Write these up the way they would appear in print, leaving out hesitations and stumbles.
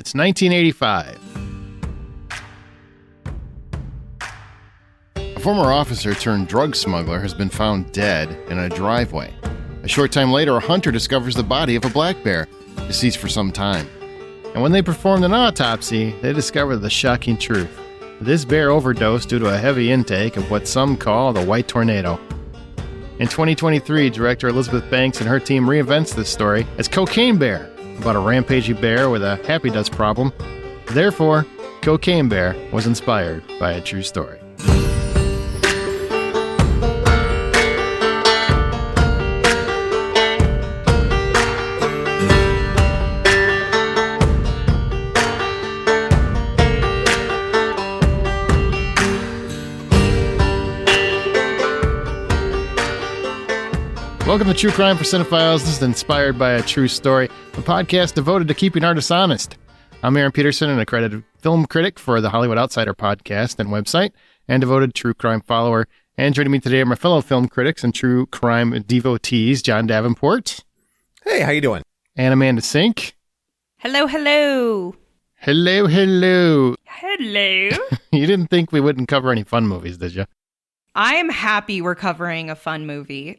It's 1985. A former officer turned drug smuggler has been found dead in a driveway. A short time later, a hunter discovers the body of a black bear, deceased for some time. And when they performed an autopsy, they discovered the shocking truth. This bear overdosed due to a heavy intake of what some call the white tornado. In 2023, director Elizabeth Banks and her team reinvents this story as Cocaine Bear, about a rampaging bear with a happy dust problem. Therefore, Cocaine Bear was inspired by a true story. Welcome to True Crime for Cinephiles. This is Inspired by a True Story, a podcast devoted to keeping artists honest. I'm Aaron Peterson, an accredited film critic for the Hollywood Outsider podcast and website, and devoted true crime follower. And joining me today are my fellow film critics and true crime devotees, John Davenport. Hey, how you doing? And Amanda Sink. Hello, hello. Hello, hello. Hello. You didn't think we wouldn't cover any fun movies, did you? I am happy we're covering a fun movie.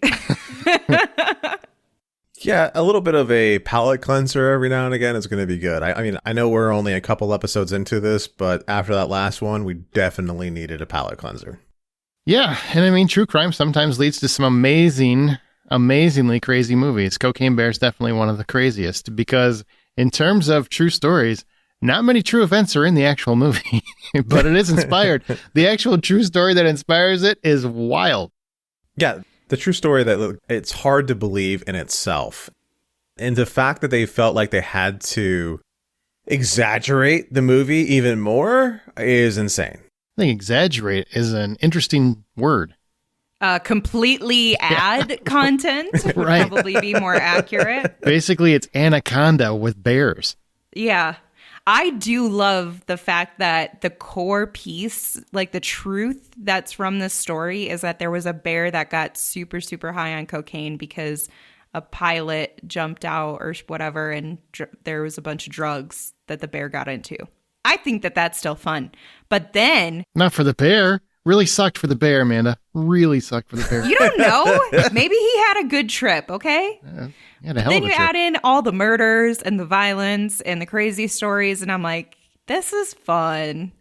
Yeah, a little bit of a palate cleanser every now and again is going to be good. I mean, I know we're only a couple episodes into this, but after that last one, we definitely needed a palate cleanser. Yeah, and I mean, true crime sometimes leads to some amazingly crazy movies. Cocaine Bear is definitely one of the craziest because in terms of true stories, not many true events are in the actual movie, but it is inspired. The actual true story that inspires it is wild. Yeah, the true story that it's hard to believe in itself. And the fact that they felt like they had to exaggerate the movie even more is insane. I think exaggerate is an interesting word. Completely add content would Right. probably be more accurate. Basically, it's Anaconda with bears. Yeah. I do love the fact that the core piece, like the truth that's from this story, is that there was a bear that got super, super high on cocaine because a pilot jumped out or whatever, and there was a bunch of drugs that the bear got into. I think that that's still fun. But then... Not for the bear. Really sucked for the bear, Amanda. Really sucked for the bear. You don't know. Maybe he had a good trip, okay? Then you add in all the murders and the violence and the crazy stories, and I'm like, this is fun.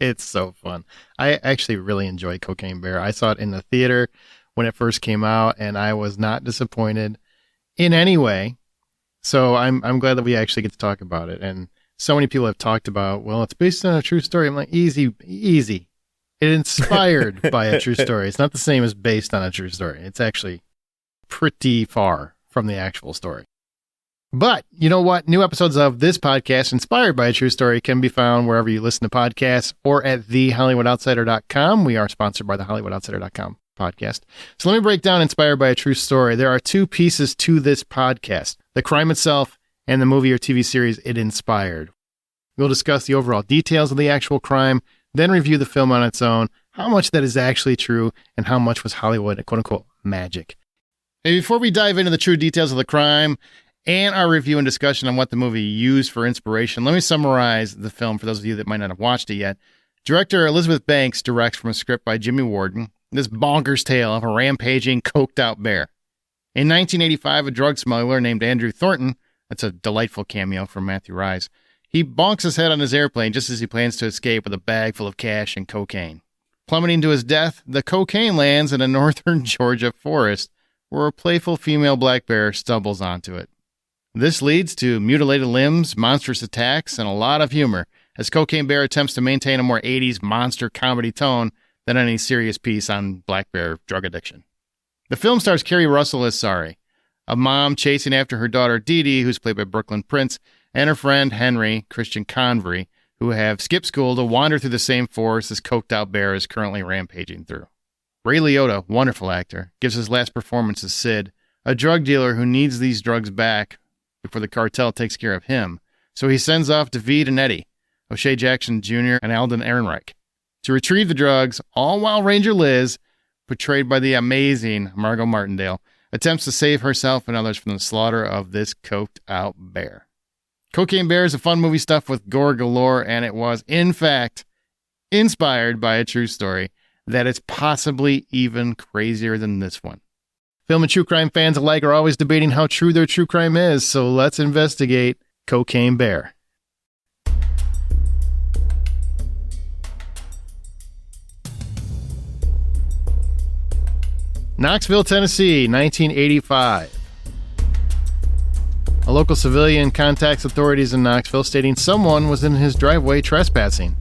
It's so fun. I actually really enjoy Cocaine Bear. I saw it in the theater when it first came out, and I was not disappointed in any way. So I'm glad that we actually get to talk about it. And so many people have talked about, well, it's based on a true story. I'm like, easy. It inspired by a true story. It's not the same as based on a true story. It's actually pretty far from the actual story. But you know what? New episodes of this podcast, Inspired by a True Story, can be found wherever you listen to podcasts or at thehollywoodoutsider.com. We are sponsored by the hollywoodoutsider.com podcast. So let me break down Inspired by a True Story. There are two pieces to this podcast: the crime itself and the movie or TV series it inspired. We'll discuss the overall details of the actual crime, then review the film on its own, how much that is actually true, and how much was Hollywood, quote-unquote, magic. And before we dive into the true details of the crime and our review and discussion on what the movie used for inspiration, let me summarize the film for those of you that might not have watched it yet. Director Elizabeth Banks directs from a script by Jimmy Warden this bonkers tale of a rampaging, coked-out bear. In 1985, a drug smuggler named Andrew Thornton, that's a delightful cameo from Matthew Rhys, he bonks his head on his airplane just as he plans to escape with a bag full of cash and cocaine. Plummeting to his death, the cocaine lands in a northern Georgia forest where a playful female black bear stumbles onto it. This leads to mutilated limbs, monstrous attacks, and a lot of humor as Cocaine Bear attempts to maintain a more 80s monster comedy tone than any serious piece on black bear drug addiction. The film stars Kerry Russell as Sari, a mom chasing after her daughter Dee Dee, who's played by Brooklyn Prince, and her friend Henry, Christian Convery, who have skipped school to wander through the same forest this coked-out bear is currently rampaging through. Ray Liotta, wonderful actor, gives his last performance as Sid, a drug dealer who needs these drugs back before the cartel takes care of him, so he sends off David and Eddie, O'Shea Jackson Jr. and Alden Ehrenreich, to retrieve the drugs, all while Ranger Liz, portrayed by the amazing Margot Martindale, attempts to save herself and others from the slaughter of this coked-out bear. Cocaine Bear is a fun movie stuffed with gore galore, and it was, in fact, inspired by a true story that is possibly even crazier than this one. Film and true crime fans alike are always debating how true their true crime is, so let's investigate Cocaine Bear. Knoxville, Tennessee, 1985. A local civilian contacts authorities in Knoxville stating someone was in his driveway trespassing.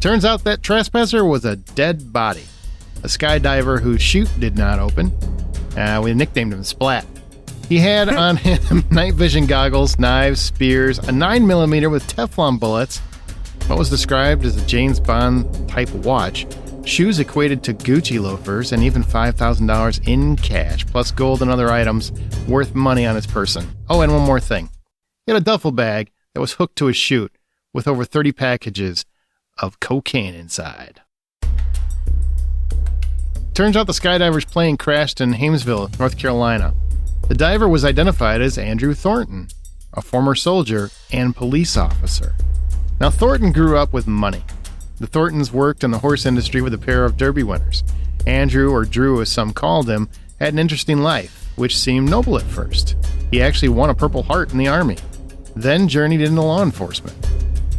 Turns out that trespasser was a dead body, a skydiver whose chute did not open. We nicknamed him Splat. He had on him night vision goggles, knives, spears, a 9mm with Teflon bullets, what was described as a James Bond type watch, shoes equated to Gucci loafers, and even $5,000 in cash, plus gold and other items worth money on his person. Oh, and one more thing. He had a duffel bag that was hooked to his chute with over 30 packages of cocaine inside. Turns out the skydiver's plane crashed in Hamesville, North Carolina. The diver was identified as Andrew Thornton, a former soldier and police officer. Now, Thornton grew up with money. The Thorntons worked in the horse industry with a pair of Derby winners. Andrew, or Drew as some called him, had an interesting life, which seemed noble at first. He actually won a Purple Heart in the Army, then journeyed into law enforcement.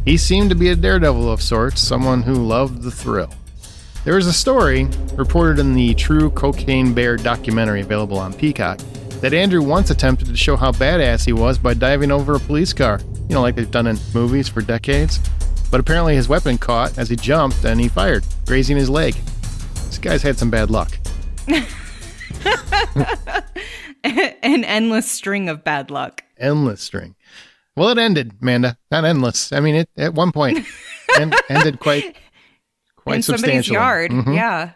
He seemed to be a daredevil of sorts, someone who loved the thrill. There is a story, reported in the True Cocaine Bear documentary available on Peacock, that Andrew once attempted to show how badass he was by diving over a police car, like they've done in movies for decades. But apparently his weapon caught as he jumped and he fired, grazing his leg. This guy's had some bad luck. An endless string of bad luck. Endless string. Well, it ended, Amanda. Not endless. I mean, it at one point ended quite in substantially. Somebody's yard, yeah.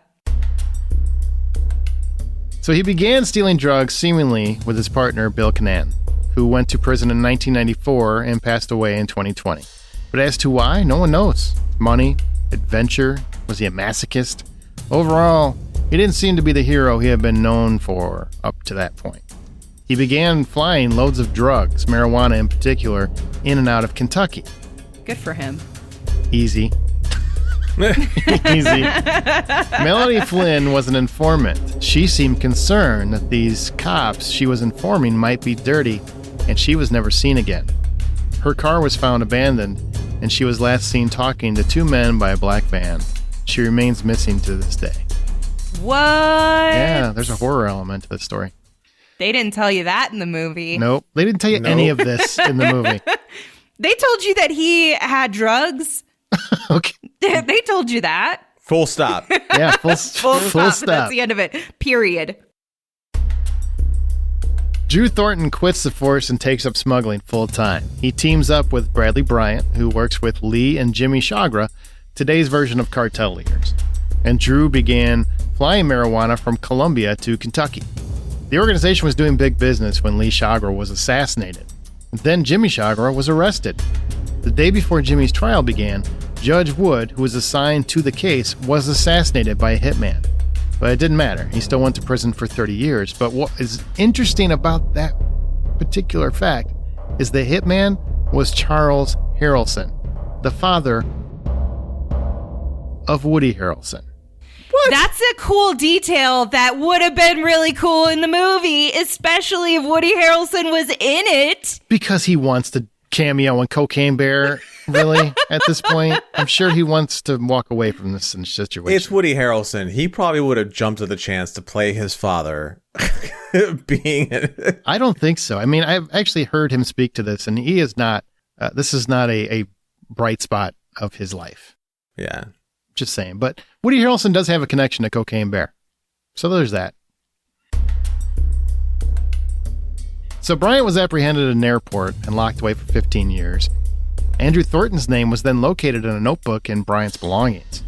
So he began stealing drugs seemingly with his partner, Bill Cannan, who went to prison in 1994 and passed away in 2020. But as to why, no one knows. Money, adventure, was he a masochist? Overall, he didn't seem to be the hero he had been known for up to that point. He began flying loads of drugs, marijuana in particular, in and out of Kentucky. Good for him. Easy. Easy. Melanie Flynn was an informant. She seemed concerned that these cops she was informing might be dirty, and she was never seen again. Her car was found abandoned, and she was last seen talking to two men by a black van. She remains missing to this day. What? Yeah, there's a horror element to this story. They didn't tell you that in the movie. Nope, they didn't tell you any of this in the movie. They told you that he had drugs. Okay. They told you that. Full stop. Yeah, full stop. That's the end of it. Period. Drew Thornton quits the force and takes up smuggling full-time. He teams up with Bradley Bryant, who works with Lee and Jimmy Chagra, today's version of cartel leaders. And Drew began flying marijuana from Colombia to Kentucky. The organization was doing big business when Lee Chagra was assassinated. Then Jimmy Chagra was arrested. The day before Jimmy's trial began, Judge Wood, who was assigned to the case, was assassinated by a hitman. But it didn't matter. He still went to prison for 30 years. But what is interesting about that particular fact is the hitman was Charles Harrelson, the father of Woody Harrelson. What? That's a cool detail that would have been really cool in the movie, especially if Woody Harrelson was in it. Because he wants to cameo in Cocaine Bear, really, at this point. I'm sure he wants to walk away from this situation. It's Woody Harrelson. He probably would have jumped at the chance to play his father being it. I don't think so. I mean, I've actually heard him speak to this, and he is not, this is not a bright spot of his life. Yeah. Just saying. But Woody Harrelson does have a connection to Cocaine Bear. So there's that. So Bryant was apprehended at an airport and locked away for 15 years. Andrew Thornton's name was then located in a notebook in Bryant's belongings.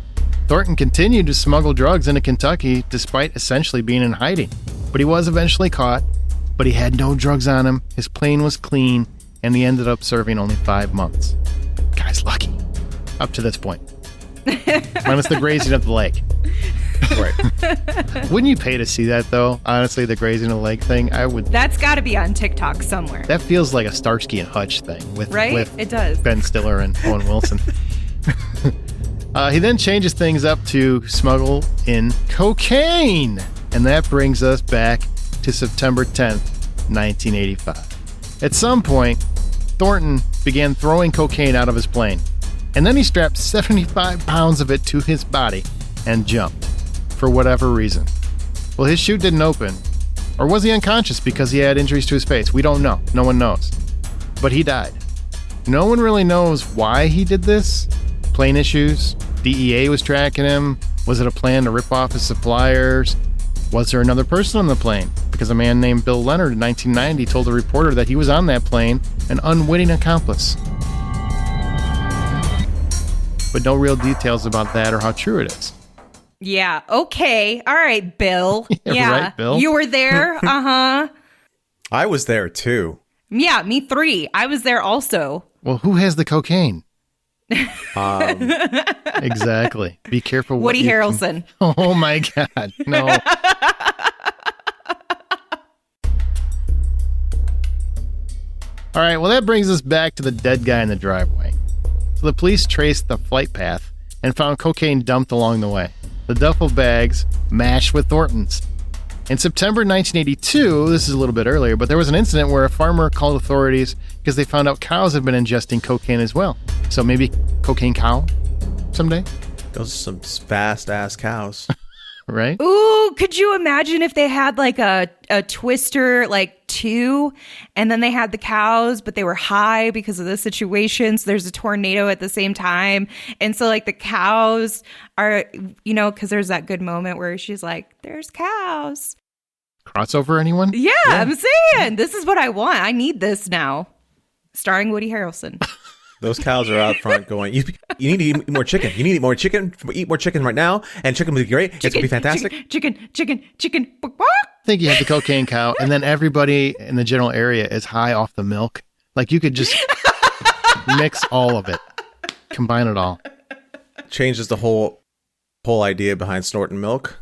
Thornton continued to smuggle drugs into Kentucky despite essentially being in hiding. But he was eventually caught, but he had no drugs on him, his plane was clean, and he ended up serving only 5 months. Guy's lucky. Up to this point. Minus the grazing of the leg. Right. Wouldn't you pay to see that, though? Honestly, the grazing a leg thing, I would. That's got to be on TikTok somewhere. That feels like a Starsky and Hutch thing with, Right? with It does. Ben Stiller and Owen Wilson. He then changes things up to smuggle in cocaine. And that brings us back to September 10th, 1985. At some point, Thornton began throwing cocaine out of his plane. And then he strapped 75 pounds of it to his body and jumped, for whatever reason. Well, his chute didn't open. Or was he unconscious because he had injuries to his face? We don't know. No one knows. But he died. No one really knows why he did this. Plane issues? DEA was tracking him? Was it a plan to rip off his suppliers? Was there another person on the plane? Because a man named Bill Leonard in 1990 told a reporter that he was on that plane, an unwitting accomplice. But no real details about that or how true it is. Yeah. Okay. All right, Bill. Yeah, right, Bill. You were there. Uh-huh. I was there too. Yeah, me 3. I was there also. Well, who has the cocaine? Exactly. Be careful. What Woody Harrelson. Oh my God. No. All right. Well, that brings us back to the dead guy in the driveway. So the police traced the flight path and found cocaine dumped along the way. The duffel bags matched with Thornton's. In September 1982, this is a little bit earlier, but there was an incident where a farmer called authorities because they found out cows had been ingesting cocaine as well. So maybe cocaine cow someday? Those are some fast-ass cows. Right? Ooh, could you imagine if they had like a Twister, like 2, and then they had the cows, but they were high because of the situation. So there's a tornado at the same time. And so like the cows are, you know, because there's that good moment where she's like, there's cows. Crossover, anyone? Yeah, I'm saying this is what I want. I need this now. Starring Woody Harrelson. Those cows are out front going, you need to eat more chicken. You need to eat more chicken. Eat more chicken right now. And chicken will be great. It's going to be fantastic. Chicken. I think you have the cocaine cow, and then everybody in the general area is high off the milk. Like you could just mix all of it, combine it all. Changes the whole idea behind snorting milk.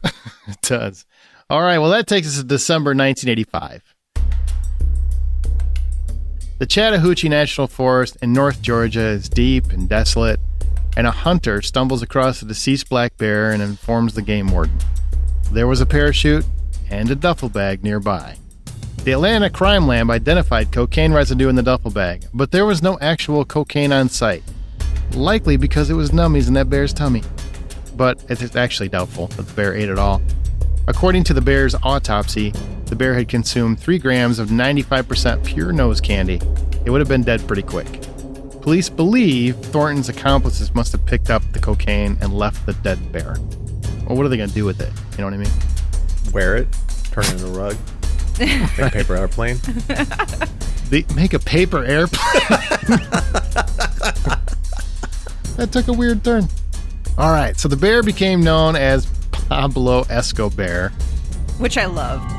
It does. All right, well, that takes us to December 1985. The Chattahoochee National Forest in North Georgia is deep and desolate, and a hunter stumbles across a deceased black bear and informs the game warden. There was a parachute and a duffel bag nearby. The Atlanta Crime Lab identified cocaine residue in the duffel bag, but there was no actual cocaine on site, likely because it was nummies in that bear's tummy. But it's actually doubtful that the bear ate it all. According to the bear's autopsy, the bear had consumed 3 grams of 95% pure nose candy. It would have been dead pretty quick. Police believe Thornton's accomplices must have picked up the cocaine and left the dead bear. Well, what are they going to do with it? You know what I mean? Wear it. Turn it into a rug. Make a paper airplane. Make a paper airplane? That took a weird turn. All right, so the bear became known as Pablo Escobear. Which I loved.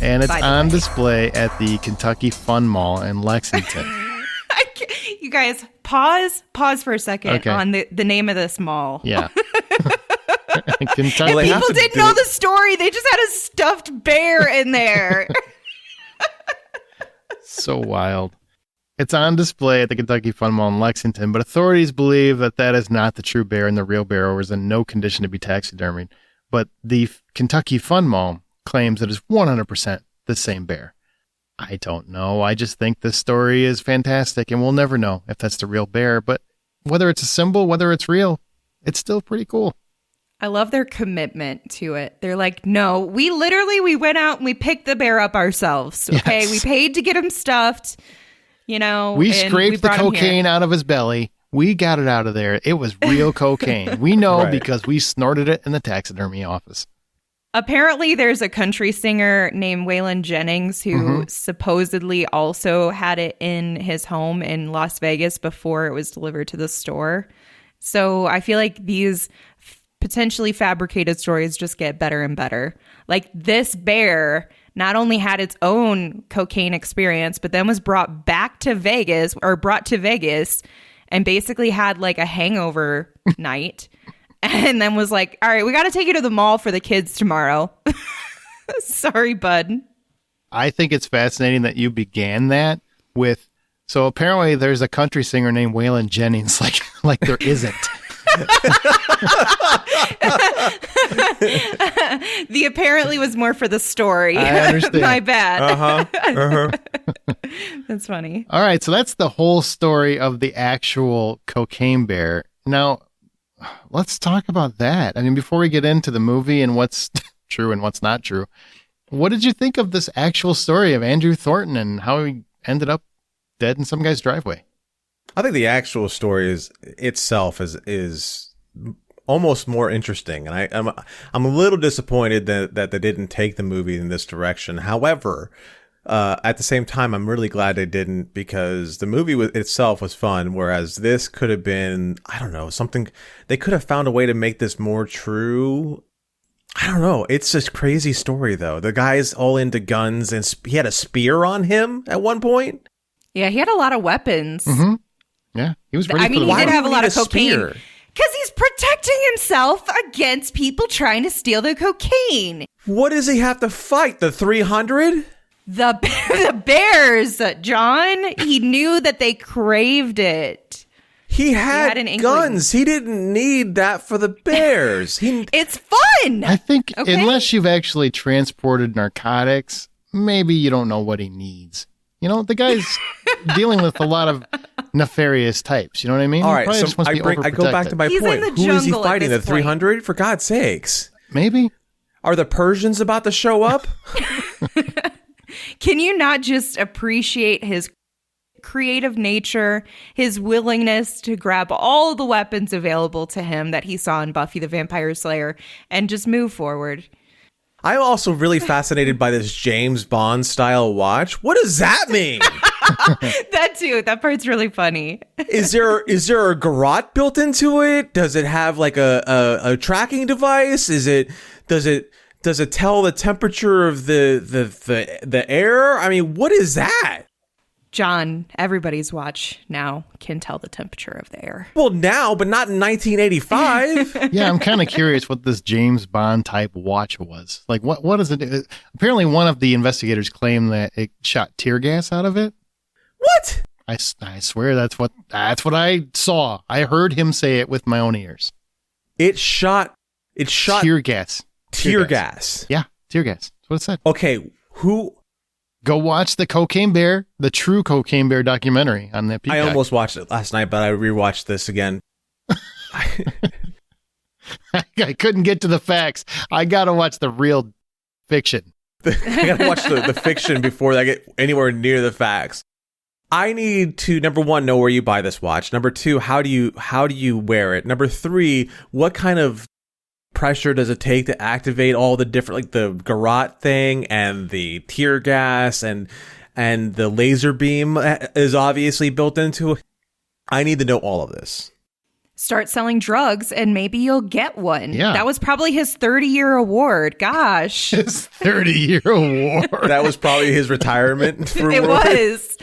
And it's By the on way. display at the Kentucky Fun Mall in Lexington. You guys, pause for a second Okay. on the name of this mall. Yeah. Kentucky. Well, they have People to didn't do know it- the story. They just had a stuffed bear in there. So wild. It's on display at the Kentucky Fun Mall in Lexington, but authorities believe that that is not the true bear and the real bear is in no condition to be taxidermied. But the Kentucky Fun Mall claims it is 100% the same bear. I don't know. I just think this story is fantastic, and we'll never know if that's the real bear. But whether it's a symbol, whether it's real, it's still pretty cool. I love their commitment to it. They're like, no, we went out and we picked the bear up ourselves. Okay. Yes. We paid to get him stuffed, you know. We and scraped the brought him here. cocaine out of his belly. We got it out of there. It was real cocaine. We know Right. because we snorted it in the taxidermy office. Apparently, there's a country singer named Waylon Jennings who supposedly also had it in his home in Las Vegas before it was delivered to the store. So I feel like these potentially fabricated stories just get better and better. Like this bear not only had its own cocaine experience, but then was brought to Vegas and basically had like a hangover night. and then was like, all right, we got to take you to the mall for the kids tomorrow. Sorry, bud. I think it's fascinating that you began that with, so apparently there's a country singer named Waylon Jennings, like there isn't. The apparently was more for the story. I understand. My bad. Uh-huh. That's funny. All right, so that's the whole story of the actual cocaine bear. Now, let's talk about that. I mean, before we get into the movie and what's true and what's not true, what did you think of this actual story of Andrew Thornton and how he ended up dead in some guy's driveway? I think the actual story itself is almost more interesting, and I'm a little disappointed that they didn't take the movie in this direction. However, at the same time, I'm really glad they didn't, because the movie itself was fun, whereas this could have been, I don't know, something they could have found a way to make this more true. I don't know. It's a crazy story, though. The guy's all into guns, and he had a spear on him at one point. Yeah, he had a lot of weapons. Mm-hmm. Yeah, he was ready. I mean, for the he did war. have a lot of cocaine. Spear? Because he's protecting himself against people trying to steal the cocaine. What does he have to fight? The 300? The bears, John. He knew that they craved it. He had an inkling. guns. He didn't need that for the bears. It's fun. I think Okay. unless you've actually transported narcotics, maybe you don't know what he needs. You know, the guy's dealing with a lot of nefarious types. You know what I mean? All He right, probably so just wants to be I go back to my He's in point. the Who is he jungle at fighting? The this point. 300? For God's sakes. Maybe. Are the Persians about to show up? Can you not just appreciate his creative nature, his willingness to grab all the weapons available to him that he saw in Buffy the Vampire Slayer and just move forward? I'm also really fascinated by this James Bond style watch. What does that mean? That too. That part's really funny. Is there a garrote built into it? Does it have like a tracking device? Does it tell the temperature of the air? I mean, what is that? John, everybody's watch now can tell the temperature of the air. Well, now, but not in 1985. Yeah, I'm kind of curious what this James Bond type watch was. Like, what does it do? Apparently, one of the investigators claimed that it shot tear gas out of it. What? I swear that's what I saw. I heard him say it with my own ears. It shot Tear gas. tear gas. Yeah, tear gas. That's what it said. Okay, who? Go watch the Cocaine Bear, the true Cocaine Bear documentary on the Peacock. I almost watched it last night, but I rewatched this again. I couldn't get to the facts. I got to watch the real fiction. I gotta watch the fiction before I get anywhere near the facts. I need to, number one, know where you buy this watch. Number two, how do you wear it? Number three, what kind of pressure does it take to activate all the different, like the garrote thing and the tear gas and the laser beam is obviously built into it. I need to know all of this. Start selling drugs and maybe you'll get one. Yeah. That was probably his 30-year award. Gosh. His 30-year award. That was probably his retirement. For It was.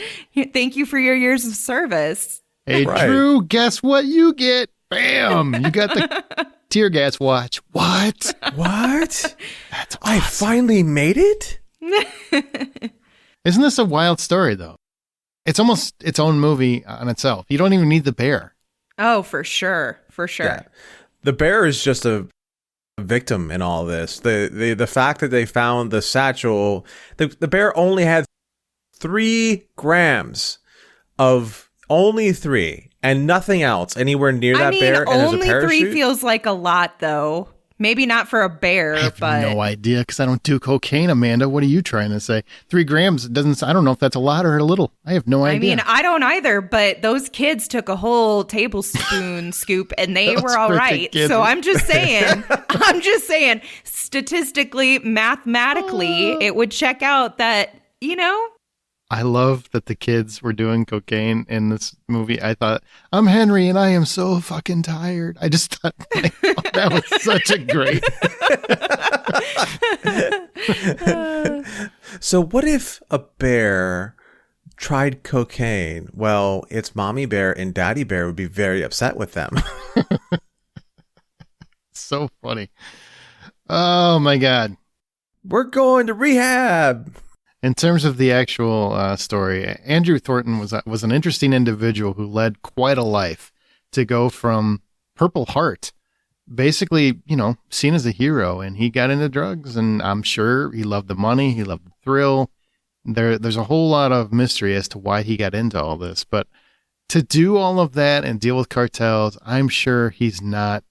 Thank you for your years of service. Hey, Right. Drew, guess what you get? Bam! You got the tear gas watch. What? What? That's I awesome. finally made it? Isn't this a wild story, though? It's almost its own movie on itself. You don't even need the bear. Oh, for sure. For sure. Yeah. The bear is just a victim in all this. The fact that they found the satchel, the bear only had 3 grams of, only 3, and nothing else anywhere near that bear. And there's a only parachute. 3 feels like a lot, though. Maybe not for a bear, I have but no idea because I don't do cocaine, Amanda. What are you trying to say? 3 grams doesn't. I don't know if that's a lot or a little. I have no I idea. mean, I don't either, but those kids took a whole tablespoon scoop and they Those were all freaking right. kids. So I'm just saying, statistically, mathematically, it would check out that, I love that the kids were doing cocaine in this movie. I thought, I'm Henry and I am so fucking tired. I just thought, like, oh, that was such a great. So what if a bear tried cocaine? Well, its mommy bear and daddy bear would be very upset with them. So funny. Oh my God. We're going to rehab. In terms of the actual story, Andrew Thornton was an interesting individual who led quite a life to go from Purple Heart, basically, seen as a hero, and he got into drugs, and I'm sure he loved the money, he loved the thrill. There's a whole lot of mystery as to why he got into all this, but to do all of that and deal with cartels, I'm sure he's not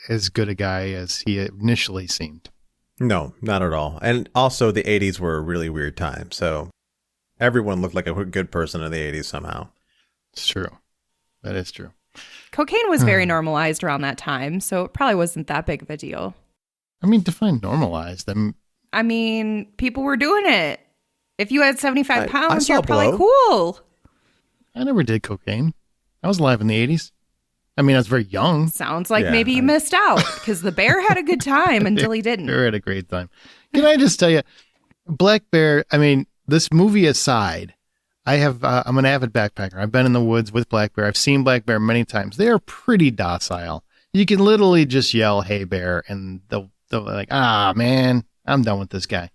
as good a guy as he initially seemed. No, not at all. And also, the 80s were a really weird time, so everyone looked like a good person in the 80s somehow. It's true. That is true. Cocaine was very normalized around that time, so it probably wasn't that big of a deal. I mean, define normalized. I mean, people were doing it. If you had 75 pounds, you're probably Blow. cool. I never did cocaine. I was alive in the 80s. I mean, I was very young. Sounds like maybe you missed out because the bear had a good time until he didn't. Bear had a great time. Can I just tell you, Black Bear, I mean, this movie aside, I'm an avid backpacker. I've been in the woods with Black Bear. I've seen Black Bear many times. They are pretty docile. You can literally just yell, "Hey, bear," and they'll like, "Ah, man, I'm done with this guy."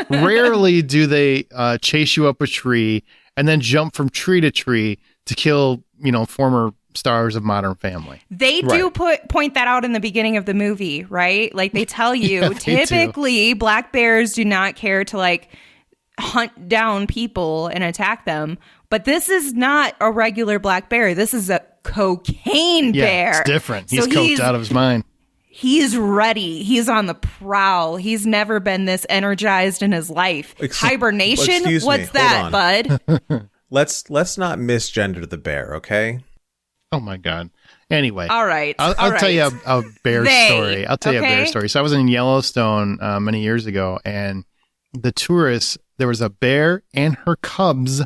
Rarely do they chase you up a tree and then jump from tree to tree to kill, former stars of Modern Family. They do point that out in the beginning of the movie, right? Like they tell you, Yeah, they typically black bears do not care to like hunt down people and attack them. But this is not a regular black bear. This is a cocaine bear. It's different. He's coked out of his mind. He's ready. He's on the prowl. He's never been this energized in his life. Hibernation? Excuse me. What's that, bud? Let's not misgender the bear, okay? Oh my God. Anyway. All right. I'll tell you a bear story. I'll tell you a bear story. So I was in Yellowstone many years ago, and the tourists, there was a bear and her cubs,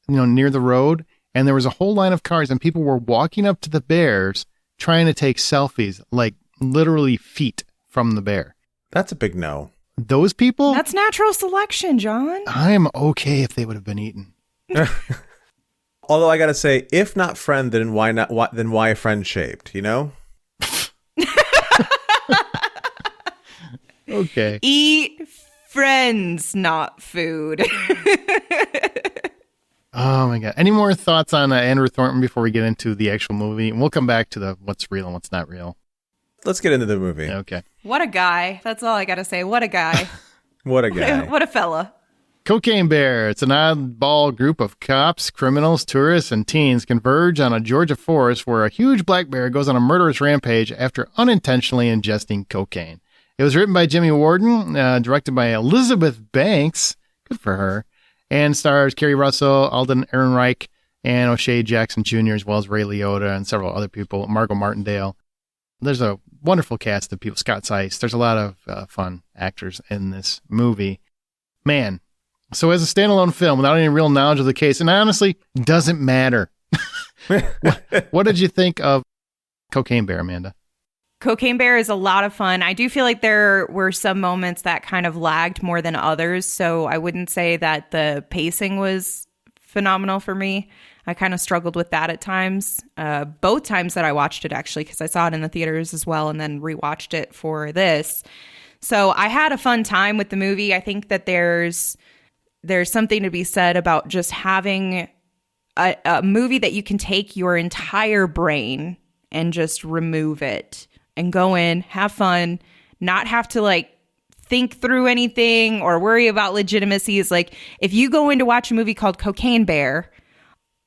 near the road, and there was a whole line of cars, and people were walking up to the bears trying to take selfies, like literally feet from the bear. That's a big no. Those people? That's natural selection, John. I'm okay if they would have been eaten. Although I gotta say, if not friend, then why not? Then why friend shaped? Okay. Eat friends, not food. Oh my God. Any more thoughts on Andrew Thornton before we get into the actual movie? And we'll come back to the what's real and what's not real. Let's get into the movie. Okay. What a guy. That's all I got to say. What a guy. What a guy. What a fella. Cocaine Bear. It's an oddball group of cops, criminals, tourists, and teens converge on a Georgia forest where a huge black bear goes on a murderous rampage after unintentionally ingesting cocaine. It was written by Jimmy Warden, directed by Elizabeth Banks. Good for her. And stars Kerry Russell, Alden Ehrenreich, and O'Shea Jackson Jr., as well as Ray Liotta and several other people, Margot Martindale. There's a wonderful cast of people, Scott Seiss. There's a lot of fun actors in this movie. Man, so as a standalone film, without any real knowledge of the case, and honestly, doesn't matter. What did you think of Cocaine Bear, Amanda? Cocaine Bear is a lot of fun. I do feel like there were some moments that kind of lagged more than others, so I wouldn't say that the pacing was phenomenal for me. I kind of struggled with that at times. Both times that I watched it, actually, because I saw it in the theaters as well and then rewatched it for this. So I had a fun time with the movie. I think that there's something to be said about just having a movie that you can take your entire brain and just remove it and go in, have fun, not have to like think through anything or worry about legitimacies. Like if you go in to watch a movie called Cocaine Bear,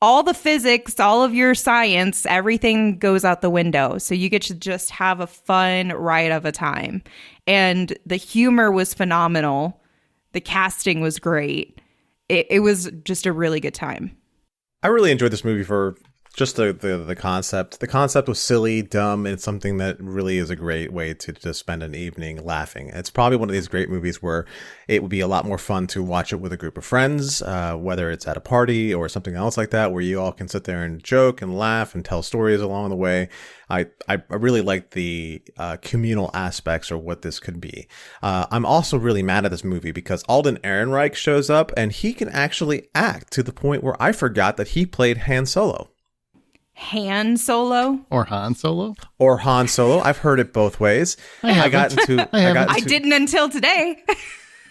all the physics, all of your science, everything goes out the window. So you get to just have a fun ride of a time. And the humor was phenomenal. The casting was great. It was just a really good time. I really enjoyed this movie for just the concept. The concept was silly, dumb, and it's something that really is a great way to just spend an evening laughing. It's probably one of these great movies where it would be a lot more fun to watch it with a group of friends, whether it's at a party or something else like that, where you all can sit there and joke and laugh and tell stories along the way. I really like the communal aspects or what this could be. I'm also really mad at this movie because Alden Ehrenreich shows up and he can actually act to the point where I forgot that he played Han Solo. Han Solo. Or Han Solo. Or Han Solo. I've heard it both ways. I didn't until today.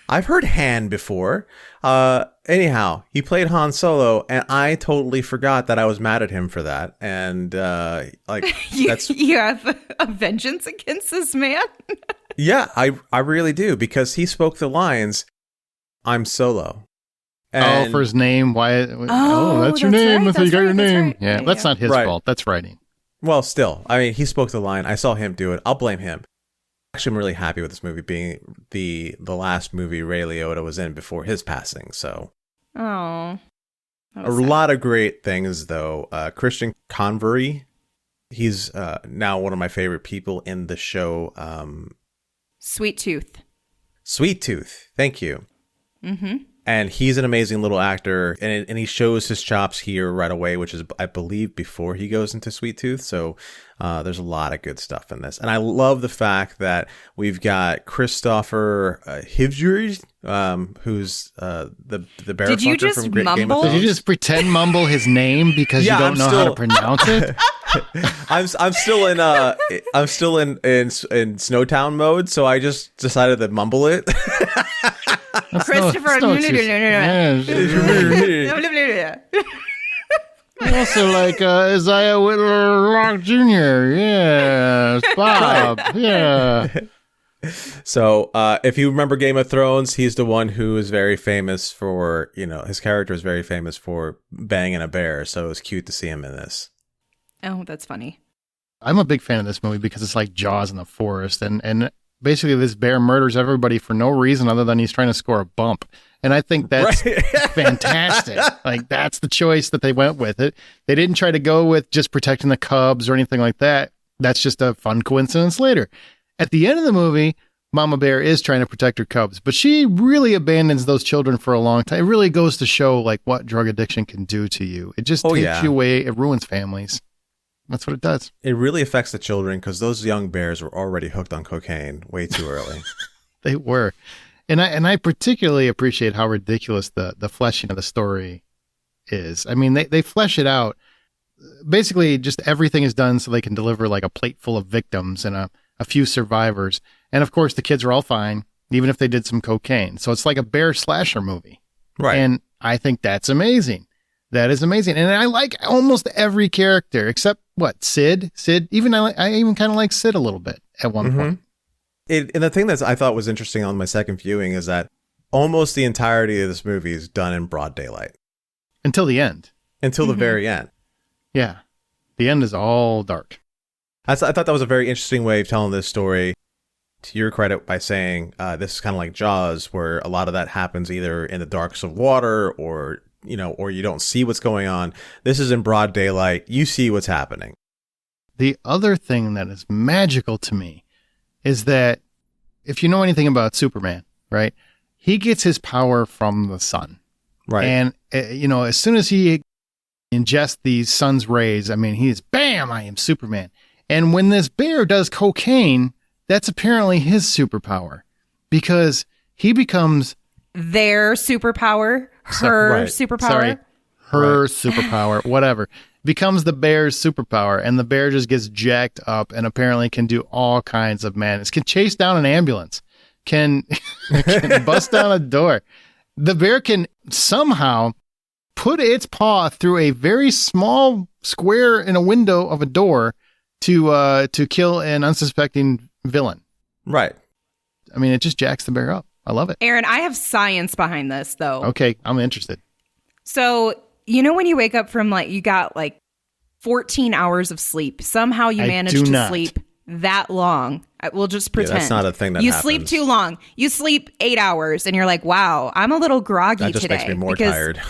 I've heard Han before. Anyhow, he played Han Solo, and I totally forgot that I was mad at him for that. And you have a vengeance against this man. Yeah, I really do, because he spoke the lines, "I'm Solo." And, for his name. Why? That's your name. That's how you got your name. Right. Yeah, that's not his fault. That's writing. Well, still, I mean, he spoke the line. I saw him do it. I'll blame him. Actually, I'm really happy with this movie being the last movie Ray Liotta was in before his passing. So, a lot of great things though. Christian Convery, he's now one of my favorite people in the show. Sweet Tooth. Sweet Tooth. Thank you. Mm-hmm. And he's an amazing little actor, and he shows his chops here right away, which is, I believe, before he goes into Sweet Tooth. So there's a lot of good stuff in this. And I love the fact that we've got Christopher Hivjuri, who's the bear Did you fucker just from Game of mumble? Thrones. Did you just pretend mumble his name because you don't know how to pronounce it? I'm still in Snowtown mode, so I just decided to mumble it. Christopher. Also like Isaiah Whitlock Jr. Yeah, Bob. Yeah. So if you remember Game of Thrones, he's the one who is very famous for, his character is very famous for banging a bear. So it was cute to see him in this. Oh, that's funny. I'm a big fan of this movie because it's like Jaws in the forest, and basically this bear murders everybody for no reason other than he's trying to score a bump. And I think that's fantastic. Like, that's the choice that they went with. They didn't try to go with just protecting the cubs or anything like that. That's just a fun coincidence later. At the end of the movie, Mama Bear is trying to protect her cubs, but she really abandons those children for a long time. It really goes to show like what drug addiction can do to you. It just takes you away. It ruins families. That's what it does. It really affects the children because those young bears were already hooked on cocaine way too early. They were. And I particularly appreciate how ridiculous the fleshing of the story is. I mean, they flesh it out. Basically, just everything is done so they can deliver like a plate full of victims and a few survivors. And of course, the kids are all fine, even if they did some cocaine. So it's like a bear slasher movie. Right. And I think that's amazing. That is amazing. And I like almost every character except Sid. Even I even kind of like Sid a little bit at one point. And the thing that I thought was interesting on my second viewing is that almost the entirety of this movie is done in broad daylight. Until the end. Until the very end. Yeah. The end is all dark. I thought that was a very interesting way of telling this story, to your credit, by saying this is kind of like Jaws, where a lot of that happens either in the darks of water or you don't see what's going on. This is in broad daylight. You see what's happening. The other thing that is magical to me is that if you know anything about Superman, right, he gets his power from the sun. Right. And, as soon as he ingests these sun's rays, I mean, he's bam, I am Superman. And when this bear does cocaine, that's apparently his superpower because he becomes their superpower, superpower, superpower, whatever, becomes the bear's superpower. And the bear just gets jacked up and apparently can do all kinds of madness, can chase down an ambulance, can bust down a door. The bear can somehow put its paw through a very small square in a window of a door to kill an unsuspecting villain. Right. I mean, it just jacks the bear up. I love it. Aaron, I have science behind this, though. Okay, I'm interested. So, when you wake up from you got 14 hours of sleep, somehow you manage to sleep that long. We'll just pretend. Yeah, that's not a thing that you happens. Sleep too long. You sleep 8 hours and you're like, wow, I'm a little groggy today. That just makes me more tired.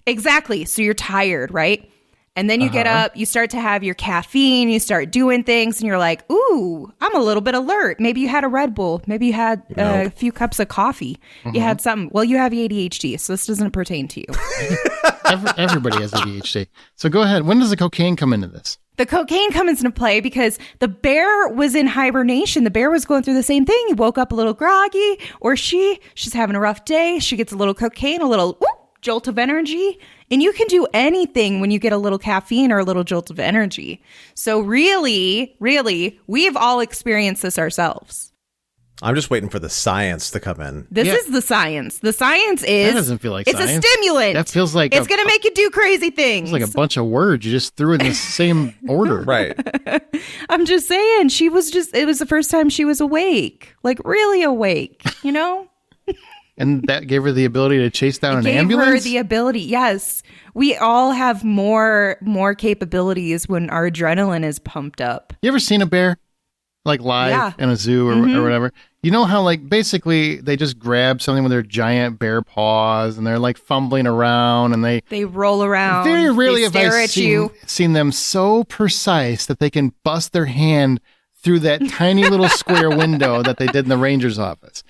Exactly. So you're tired, right? And then you get up, you start to have your caffeine, you start doing things, and you're like, ooh, I'm a little bit alert. Maybe you had a Red Bull. Maybe you had a few cups of coffee. You had something. Well, you have ADHD, so this doesn't pertain to you. Everybody has ADHD. So go ahead. When does the cocaine come into this? The cocaine comes into play because the bear was in hibernation. The bear was going through the same thing. He woke up a little groggy, or she's having a rough day. She gets a little cocaine, a little jolt of energy And you can do anything when you get a little caffeine or a little jolt of energy. So really, we've all experienced this ourselves. I'm just waiting for the science to come in. This is the science. The science is... That doesn't feel like it's science. It's a stimulant. That feels like... It's going to make you do crazy things. It's like a bunch of words you just threw in the same order. Right. I'm just saying, it was the first time she was awake. Like, really awake, you know? And that gave her the ability to chase down an ambulance? Gave her the ability, yes. We all have more capabilities when our adrenaline is pumped up. You ever seen a bear? Like live in a zoo or whatever? You know how like basically they just grab something with their giant bear paws and they're like fumbling around and they roll around. Very rarely have stare I at you. seen them so precise that they can bust their hand through that tiny little square window that they did in the ranger's office.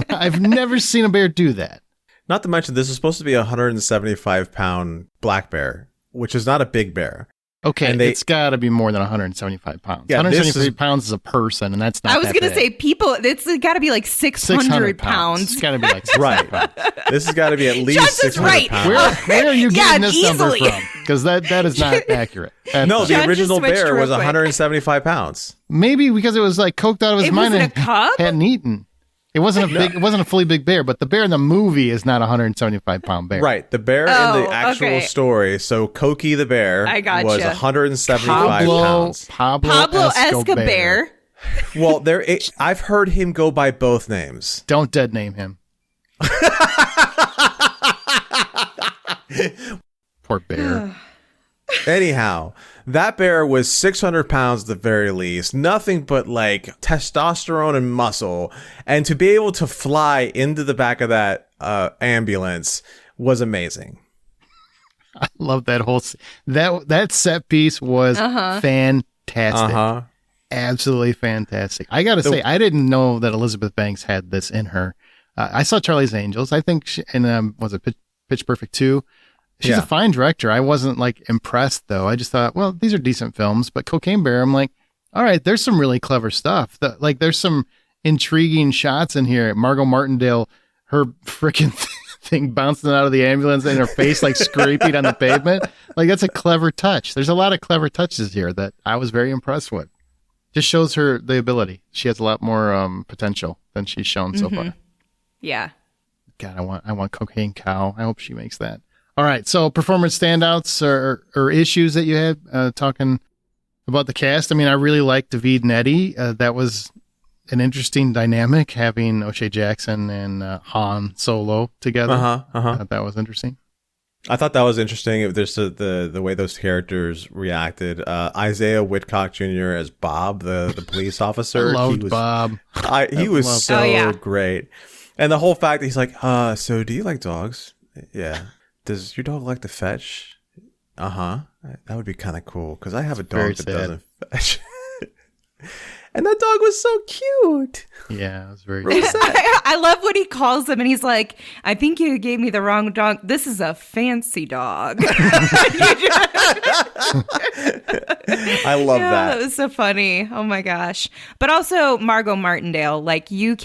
I've never seen a bear do that. Not to mention, this is supposed to be a 175-pound black bear, which is not a big bear. Okay, it's got to be more than 175 pounds. Yeah, 175 pounds is a person, and that's not I was going to say people, it's got to be like 600 pounds. It's got to be like 600 pounds. This has got to be at least Justin's 600 right. pounds. Where are you getting this easily. number from? Because that is not accurate. No, the John original just switched bear real was quick. 175 pounds. Maybe because it was like coked out of his It mind wasn't and a cub? hadn't eaten. It wasn't it wasn't a fully big bear, but the bear in the movie is not a 175-pound bear. Right, the bear in the actual story. So Cokie the bear I gotcha. was 175 pounds. Pablo Escobear. Well, I've heard him go by both names. Don't dead name him. Poor bear. Anyhow, that bear was 600 pounds at the very least. Nothing but like testosterone and muscle. And to be able to fly into the back of that ambulance was amazing. I love that whole that set piece was fantastic. Absolutely fantastic. I got to say, I didn't know that Elizabeth Banks had this in her. I saw Charlie's Angels. I think was it Pitch Perfect 2? She's a fine director. I wasn't like impressed though. I just thought, well, these are decent films, but Cocaine Bear, I'm like, all right, there's some really clever stuff. Like there's some intriguing shots in here. Margot Martindale, her freaking thing bouncing out of the ambulance and her face like scraping on the pavement. Like that's a clever touch. There's a lot of clever touches here that I was very impressed with. Just shows her the ability. She has a lot more potential than she's shown so far. Yeah. God, I want Cocaine Cow. I hope she makes that. All right, so performance standouts or issues that you had talking about the cast. I mean, I really liked David and Eddie. That was an interesting dynamic, having O'Shea Jackson and Han Solo together. That was interesting. I thought that was interesting. There's the way those characters reacted. Isaiah Whitcock Jr. as Bob, the police officer. I loved Bob. He was so great. And the whole fact that he's like, so do you like dogs? Yeah. Does your dog like to fetch? That would be kind of cool because I have a dog that doesn't fetch. And that dog was so cute. Yeah, it was very cute. I love what he calls them, and he's like, I think you gave me the wrong dog. This is a fancy dog. I love that. That was so funny. Oh my gosh. But also Margot Martindale, like she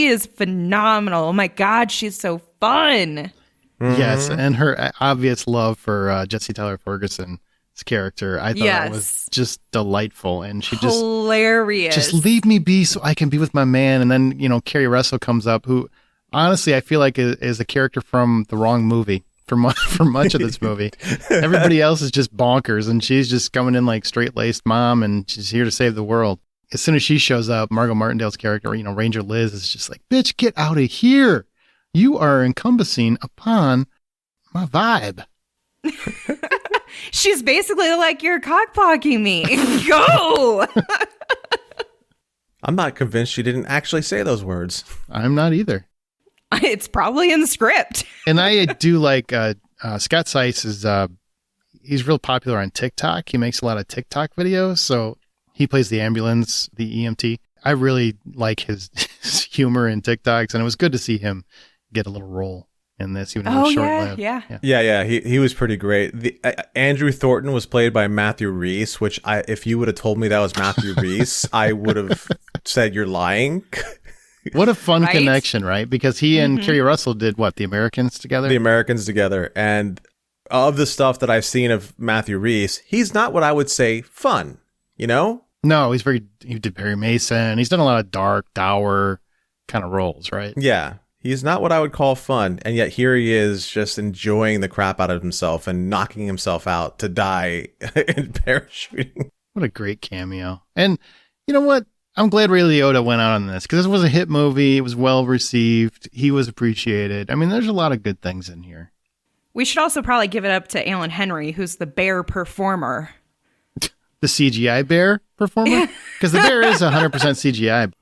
is phenomenal. Oh my God, she's so fun. Yes, and her obvious love for Jesse Tyler Ferguson's character, I thought it was just delightful, and she hilarious. Just leave me be so I can be with my man. And then Carrie Russell comes up, who honestly I feel like is a character from the wrong movie for much of this movie. Everybody else is just bonkers, and she's just coming in like straight laced mom, and she's here to save the world. As soon as she shows up, Margot Martindale's character, Ranger Liz, is just like, bitch, get out of here. You are encompassing upon my vibe. She's basically like, you're cockblocking me. Go. I'm not convinced she didn't actually say those words. I'm not either. It's probably in the script. And I do like Scott Seiss is he's real popular on TikTok. He makes a lot of TikTok videos. So he plays the ambulance, the EMT. I really like his humor in TikToks, and it was good to see him get a little role in this, even though it was short-lived. Yeah. He was pretty great. Andrew Thornton was played by Matthew Rhys, which if you would have told me that was Matthew Rhys, I would have said you're lying. What a fun Right? connection, right? Because he and Kerry Russell did what? The Americans together? The Americans together. And of the stuff that I've seen of Matthew Rhys, he's not what I would say fun, you know? No, he did Perry Mason. He's done a lot of dark, dour kind of roles, right? Yeah. He's not what I would call fun. And yet here he is just enjoying the crap out of himself and knocking himself out to die in parachuting. What a great cameo. And you know what? I'm glad Ray Liotta went out on this because this was a hit movie. It was well received. He was appreciated. I mean, there's a lot of good things in here. We should also probably give it up to Alan Henry, who's the bear performer. The CGI bear performer? Because the bear is 100% CGI.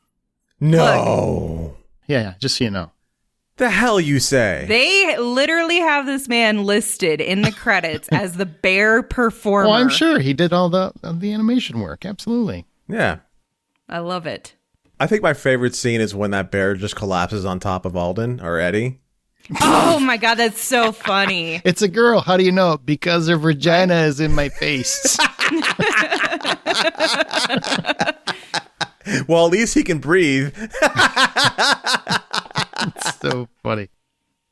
No. Yeah, just so you know. The hell you say? They literally have this man listed in the credits as the bear performer. Well, I'm sure he did all the animation work. Absolutely. Yeah. I love it. I think my favorite scene is when that bear just collapses on top of Alden or Eddie. Oh my God, that's so funny. It's a girl. How do you know? Because her vagina is in my face. Well, at least he can breathe. It's so funny.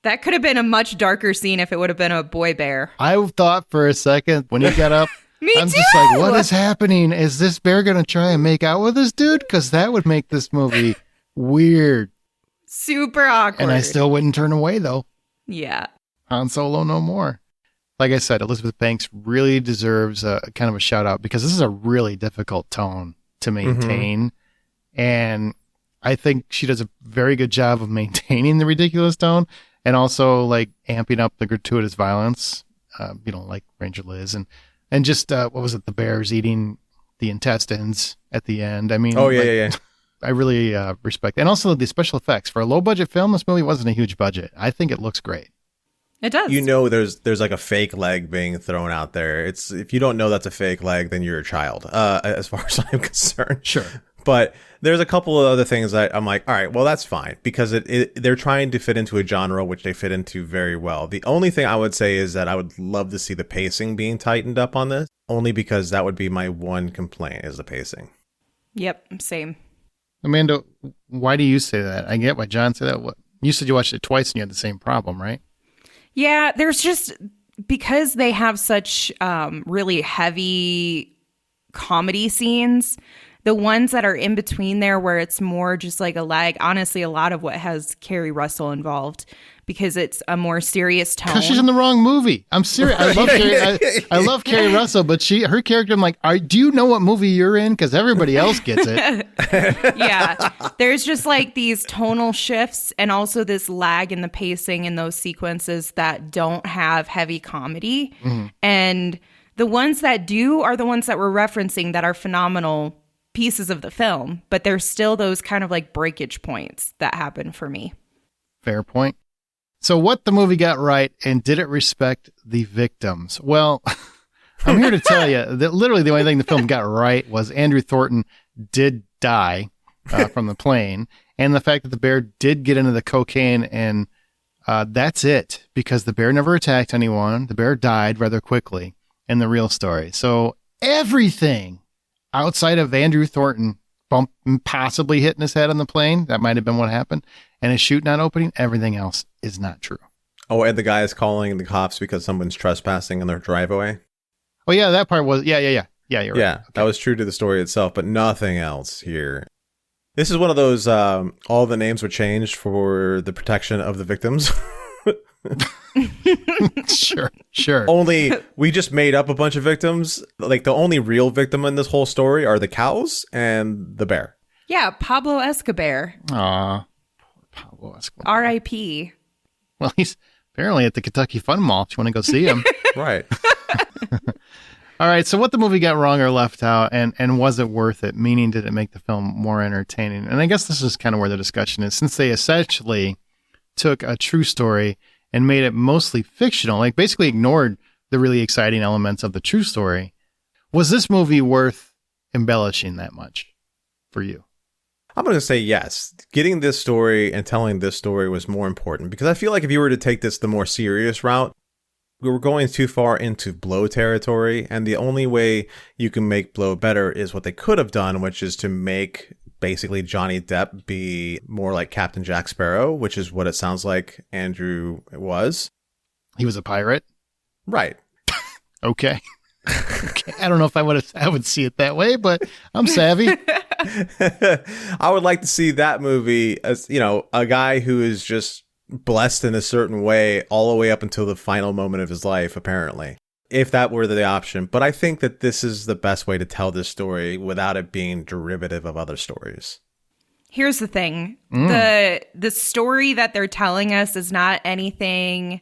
That could have been a much darker scene if it would have been a boy bear. I thought for a second when he got up, Me I'm too. just like, what is happening? Is this bear going to try and make out with this dude? Because that would make this movie weird. Super awkward. And I still wouldn't turn away, though. Yeah. Han Solo no more. Like I said, Elizabeth Banks really deserves a kind of a shout out because this is a really difficult tone to maintain. And I think she does a very good job of maintaining the ridiculous tone and also like amping up the gratuitous violence, like Ranger Liz and just, what was it? The bears eating the intestines at the end. I mean, Yeah. I really respect, and also the special effects for a low budget film. This movie wasn't a huge budget. I think it looks great. It does. You know, there's like a fake leg being thrown out there. It's if you don't know that's a fake leg, then you're a child, as far as I'm concerned. Sure. But there's a couple of other things that I'm like, all right, well, that's fine because they're trying to fit into a genre, which they fit into very well. The only thing I would say is that I would love to see the pacing being tightened up on this, only because that would be my one complaint is the pacing. Yep, same. Amanda, why do you say that? I get why John said that. What you said you watched it twice and you had the same problem, right? Yeah, there's just because they have such really heavy comedy scenes. The ones that are in between there where it's more just like a lag, honestly, a lot of what has Kerry Russell involved because it's a more serious tone. Because she's in the wrong movie. I'm serious. I love Kerry Russell, but her character, I'm like, do you know what movie you're in? Because everybody else gets it. Yeah. There's just like these tonal shifts and also this lag in the pacing in those sequences that don't have heavy comedy. Mm-hmm. And the ones that do are the ones that we're referencing that are phenomenal pieces of the film, but there's still those kind of like breakage points that happen for me. Fair point. So what the movie got right, and did it respect the victims? Well, I'm here to tell you that literally the only thing the film got right was Andrew Thornton did die from the plane, and the fact that the bear did get into the cocaine, and that's it, because the bear never attacked anyone. The bear died rather quickly in the real story. So everything outside of Andrew Thornton possibly hitting his head on the plane, that might have been what happened, and his chute not opening, everything else is not true. Oh, and the guy is calling the cops because someone's trespassing in their driveway? Oh, yeah, that part was, yeah, you're right. Yeah, Okay. that was true to the story itself, but nothing else here. This is one of those, all the names were changed for the protection of the victims. Sure. Only we just made up a bunch of victims. Like the only real victim in this whole story are the cows and the bear. Yeah, Pablo Escobear. Aw, poor Pablo Escobear. R.I.P. Well, he's apparently at the Kentucky Fun Mall if you want to go see him. Right. All right, so what the movie got wrong or left out, and was it worth it? Meaning, did it make the film more entertaining? And I guess this is kind of where the discussion is, since they essentially took a true story and made it mostly fictional, like basically ignored the really exciting elements of the true story. Was this movie worth embellishing that much for you? I'm going to say yes. Getting this story and telling this story was more important because I feel like if you were to take this the more serious route, we were going too far into Blow territory, and the only way you can make Blow better is what they could have done, which is to make basically Johnny Depp be more like Captain Jack Sparrow, which is what it sounds like Andrew was. He was a pirate? Right. Okay. Okay. I don't know if I would see it that way, but I'm savvy. I would like to see that movie as, a guy who is just blessed in a certain way all the way up until the final moment of his life, apparently, if that were the option. But I think that this is the best way to tell this story without it being derivative of other stories. Here's the thing. The story that they're telling us is not anything.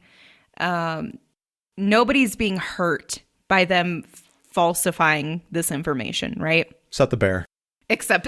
Nobody's being hurt by them falsifying this information, right? Except the bear. Except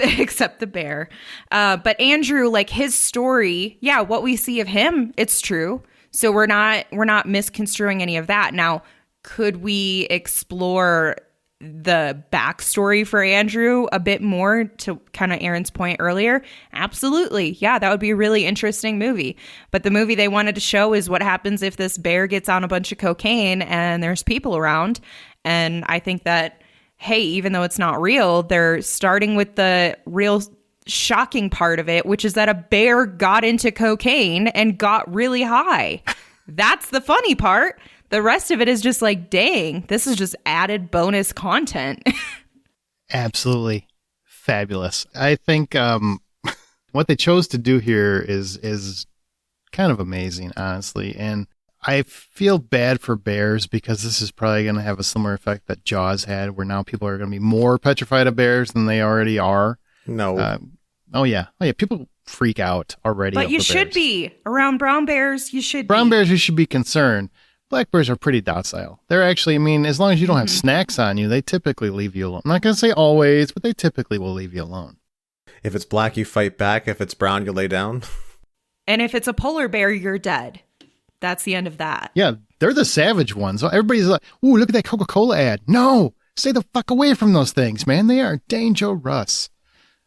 the bear. But Andrew, like his story, yeah, what we see of him, it's true. So we're not misconstruing any of that. Now, could we explore the backstory for Andrew a bit more, to kind of Aaron's point earlier? Absolutely. Yeah, that would be a really interesting movie. But the movie they wanted to show is what happens if this bear gets on a bunch of cocaine and there's people around. And I think that, hey, even though it's not real, they're starting with the real shocking part of it, which is that a bear got into cocaine and got really high. That's the funny part. The rest of it is just like, dang, this is just added bonus content. Absolutely fabulous. I think what they chose to do here is kind of amazing, honestly. And I feel bad for bears because this is probably going to have a similar effect that Jaws had, where now people are going to be more petrified of bears than they already are. No. Oh yeah. People freak out already. But you should be. Around brown bears, you should be. Brown bears, you should be concerned. Black bears are pretty docile. They're actually, as long as you don't have snacks on you, they typically leave you alone. I'm not going to say always, but they typically will leave you alone. If it's black, you fight back. If it's brown, you lay down. And if it's a polar bear, you're dead. That's the end of that. Yeah, they're the savage ones. Everybody's like, ooh, look at that Coca-Cola ad. No, stay the fuck away from those things, man. They are dangerous.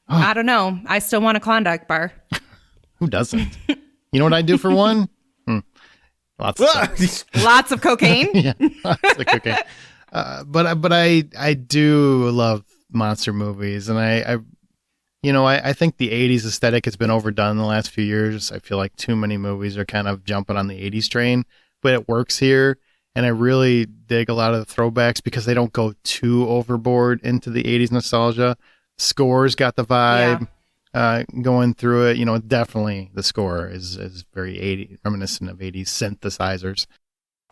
Oh. I don't know. I still want a Klondike bar. Who doesn't? You know what I'd do for one? Lots of cocaine. Yeah, lots of cocaine. But I do love monster movies, and I think the 80s aesthetic has been overdone in the last few years. I feel like too many movies are kind of jumping on the 80s train, but it works here. And I really dig a lot of the throwbacks because they don't go too overboard into the 80s nostalgia. Score's got the vibe going through it. Definitely the score is very 80 reminiscent of 80s synthesizers.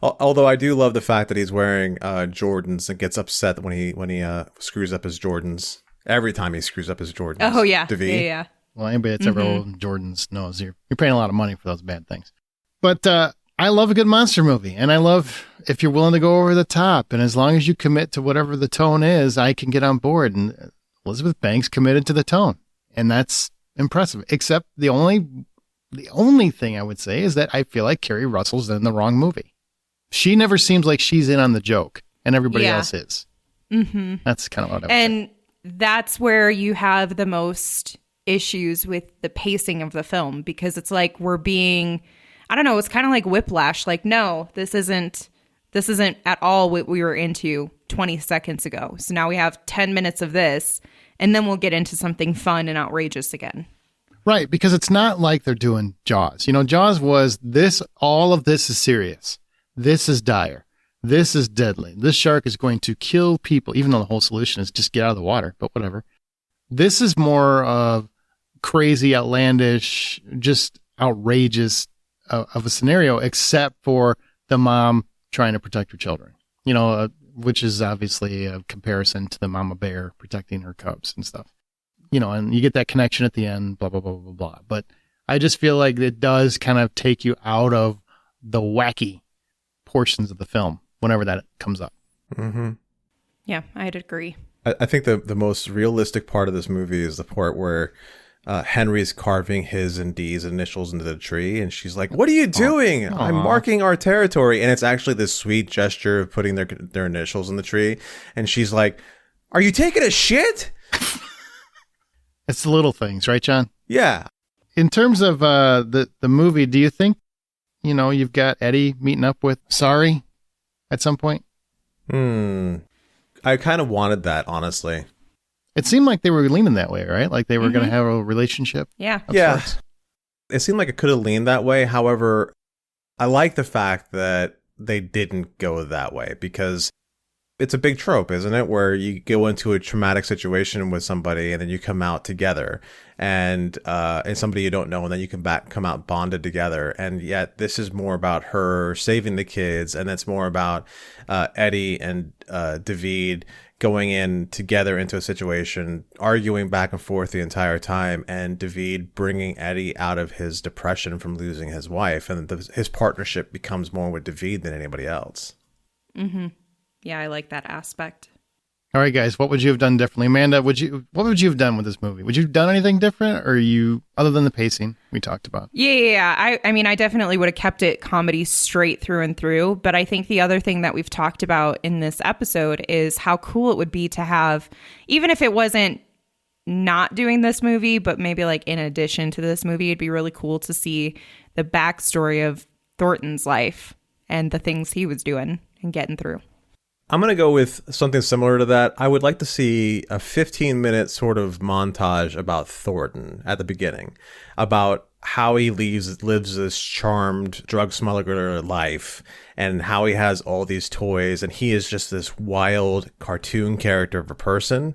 Although I do love the fact that he's wearing Jordans and gets upset when he screws up his Jordans. Every time he screws up his Jordans. Oh, yeah. Yeah. Well, anybody that's ever owned Jordans knows you're paying a lot of money for those bad things. But I love a good monster movie. And I love if you're willing to go over the top. And as long as you commit to whatever the tone is, I can get on board. And Elizabeth Banks committed to the tone. And that's impressive. Except the only thing I would say is that I feel like Kerry Russell's in the wrong movie. She never seems like she's in on the joke. And everybody else is. Mm-hmm. That's kind of what I would say. That's where you have the most issues with the pacing of the film, because it's like we're being, I don't know, it's kind of like Whiplash. Like, no, this isn't at all what we were into 20 seconds ago. So now we have 10 minutes of this, and then we'll get into something fun and outrageous again. Right, because it's not like they're doing Jaws. Jaws was this, all of this is serious. This is dire. This is deadly. This shark is going to kill people, even though the whole solution is just get out of the water, but whatever. This is more of crazy, outlandish, just outrageous of a scenario, except for the mom trying to protect her children, which is obviously a comparison to the mama bear protecting her cubs and stuff, and you get that connection at the end, blah, blah, blah, blah, blah. But I just feel like it does kind of take you out of the wacky portions of the film whenever that comes up. Mm-hmm. Yeah, I'd agree. I think the most realistic part of this movie is the part where Henry's carving his and Dee's initials into the tree, and she's like, "What are you doing? I'm marking our territory." And it's actually this sweet gesture of putting their initials in the tree. And she's like, "Are you taking a shit?" It's the little things, right, John? Yeah. In terms of the movie, do you think, you've got Eddie meeting up with Sari at some point? I kind of wanted that, honestly. It seemed like they were leaning that way, right? Like they were going to have a relationship. Yeah. of Yeah. sorts. It seemed like it could have leaned that way. However, I like the fact that they didn't go that way, because it's a big trope, isn't it? Where you go into a traumatic situation with somebody and then you come out together, and somebody you don't know, and then you can come out bonded together. And yet this is more about her saving the kids, and it's more about Eddie and David going in together into a situation, arguing back and forth the entire time, and David bringing Eddie out of his depression from losing his wife, and his partnership becomes more with David than anybody else. Mm-hmm. Yeah, I like that aspect. All right, guys, what would you have done differently? Amanda, what would you have done with this movie? Would you have done anything different, or other than the pacing we talked about? Yeah. I mean, I definitely would have kept it comedy straight through and through. But I think the other thing that we've talked about in this episode is how cool it would be to have, even if it wasn't not doing this movie, but maybe like in addition to this movie, it'd be really cool to see the backstory of Thornton's life and the things he was doing and getting through. I'm going to go with something similar to that. I would like to see a 15-minute sort of montage about Thornton at the beginning, about how he lives this charmed drug smuggler life, and how he has all these toys, and he is just this wild cartoon character of a person.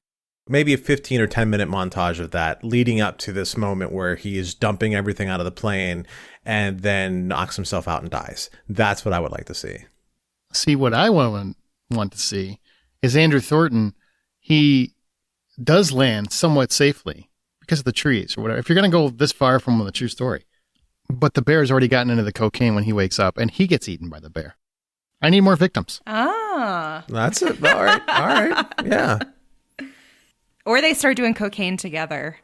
Maybe a 15 or 10-minute montage of that leading up to this moment where he is dumping everything out of the plane and then knocks himself out and dies. That's what I would like to see. See, what I want to see is Andrew Thornton. He does land somewhat safely because of the trees or whatever. If you're going to go this far from the true story, but the bear has already gotten into the cocaine when he wakes up, and he gets eaten by the bear. I need more victims. Ah. That's it. All right. All right. Yeah. Or they start doing cocaine together.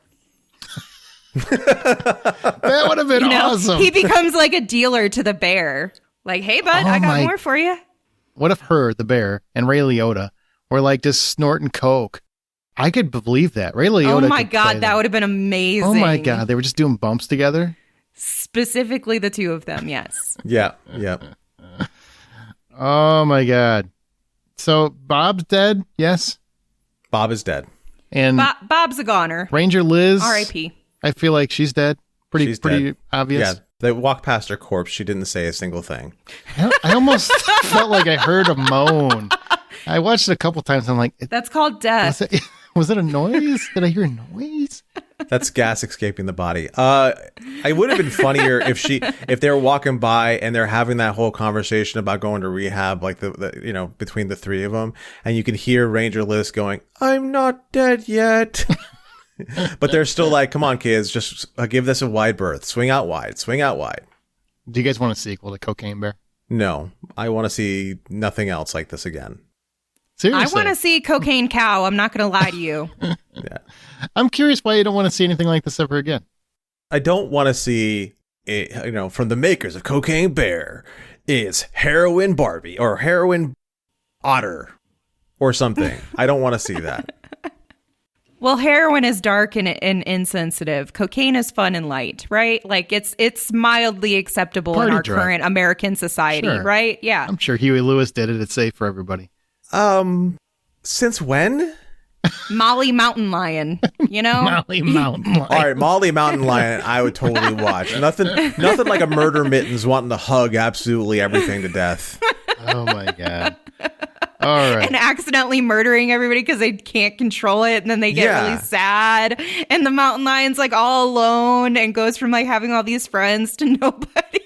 That would have been awesome. He becomes like a dealer to the bear. Like, hey, bud, I got more for you. What if the bear, and Ray Liotta were like just snorting coke? I could believe that. Ray Liotta. Oh my God, that would have been amazing. Oh my God, they were just doing bumps together. Specifically the two of them, yes. Yeah. Yeah. Oh my God. So Bob's dead, yes? Bob is dead. And Bob's a goner. Ranger Liz. R.I.P. I feel like she's dead. Pretty dead. obvious. Yeah. They walked past her corpse. She didn't say a single thing. I almost felt like I heard a moan. I watched it a couple times. I'm like, that's called death. Was it a noise? Did I hear a noise? That's gas escaping the body. It would have been funnier if they were walking by and they're having that whole conversation about going to rehab, like the between the three of them, and you can hear Ranger Liz going, "I'm not dead yet." But they're still like, come on, kids, just give this a wide berth. Swing out wide. Swing out wide. Do you guys want a sequel to Cocaine Bear? No, I want to see nothing else like this again. Seriously. I want to see Cocaine Cow. I'm not going to lie to you. Yeah. I'm curious why you don't want to see anything like this ever again. I don't want to see it, from the makers of Cocaine Bear, it's Heroin Barbie or Heroin Otter or something. I don't want to see that. Well, heroin is dark and insensitive. Cocaine is fun and light, right? Like it's mildly acceptable Party in our drug. Current American society, Sure. right? Yeah. I'm sure Huey Lewis did it. It's safe for everybody. Since when? Molly Mountain Lion, Molly Mountain Lion. All right, Molly Mountain Lion, I would totally watch. Nothing like a murder mittens wanting to hug absolutely everything to death. Oh my God. All right. And accidentally murdering everybody because they can't control it, and then they get really sad. And the mountain lion's like all alone and goes from like having all these friends to nobody.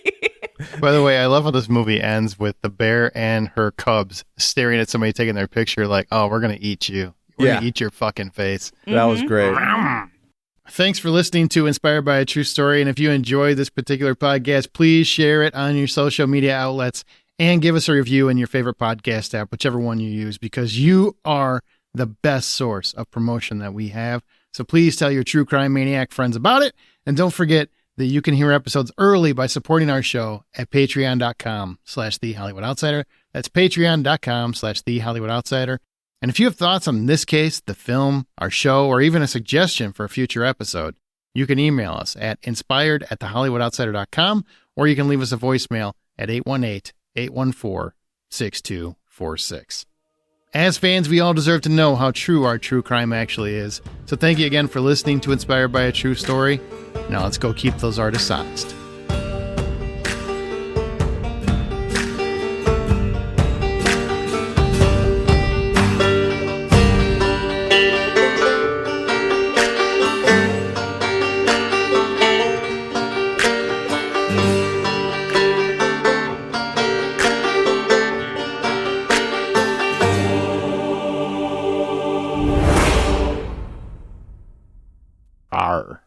By the way, I love how this movie ends with the bear and her cubs staring at somebody taking their picture like, oh, we're going to eat you. We're going to eat your fucking face. That was great. Thanks for listening to Inspired by a True Story. And if you enjoyed this particular podcast, please share it on your social media outlets and give us a review in your favorite podcast app, whichever one you use, because you are the best source of promotion that we have. So please tell your true crime maniac friends about it. And don't forget that you can hear episodes early by supporting our show at patreon.com/The Hollywood Outsider. That's patreon.com/The Hollywood Outsider. And if you have thoughts on this case, the film, our show, or even a suggestion for a future episode, you can email us at inspired@thehollywoodoutsiders.com, or you can leave us a voicemail at 818-814-6246. As fans, we all deserve to know how true our true crime actually is. So thank you again for listening to Inspired by a True Story. Now let's go keep those artists honest. R.